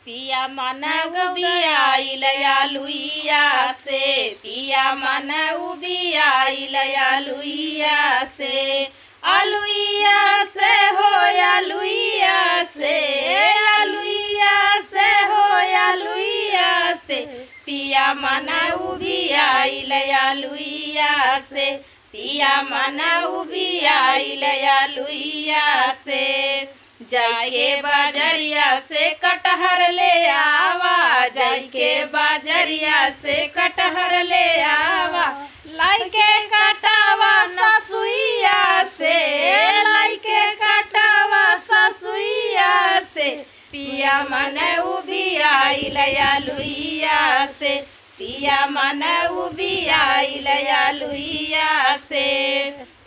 पिया मन उबियाइल आलुइया से, पिया मन उबियाइल आलुइया से, आलुइया से हो आलुइया से, आलुइया से हो आलुइया से, पिया मन उबियाइल आलुइया से, पिया मन उबियाइल आलुइया से। जाके बाजरिया से कटहर ले आवा, जाके बाजरिया से कटहर ले आवा, लाइके कटावा ससुइया से, लाइके कटावा ससुइया से, पिया मन उबियाइल आलुइया से, पिया मन उबियाइल आलुइया से।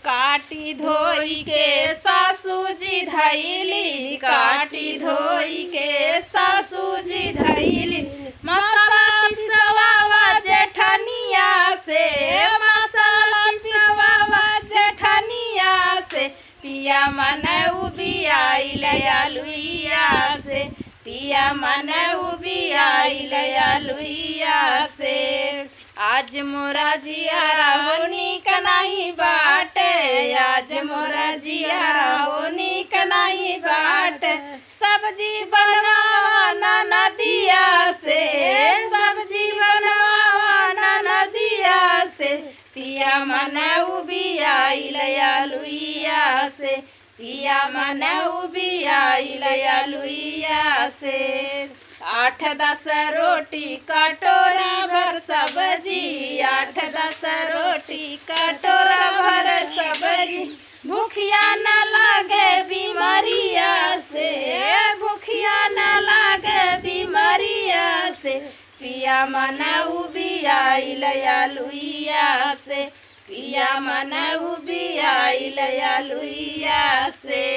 काटी धोई के सासू जी धैली, काटी धोई के सासू जी धैली, मसाला पिसवावा जेठनिया से, मसाला पिसवावा जेठनिया से, पिया मन उबियाइल आलुइया से, पिया मन उबियाइल आलुइया से। आज मोरा जियारा हो नीक नहीं बाटे, आज मोरा जियारा हो नीक नहीं बाटे, सब्जी बनवाना नदिया से, सब्जी बनवाना नदिया से, पिया मन उबियाइल आलुइया से, पिया मन उबियाइल आलुइया से। 8-10 रोटी कटोरा भर सब्जी, 8-10 रोटी कटोरा भर सब्जी, भूखिया न लागे बीमारिया से, भूखिया न लागे बीमारिया से, पिया मन उबियाइल आलुइया से, पिया मन उबियाइल आलुइया से।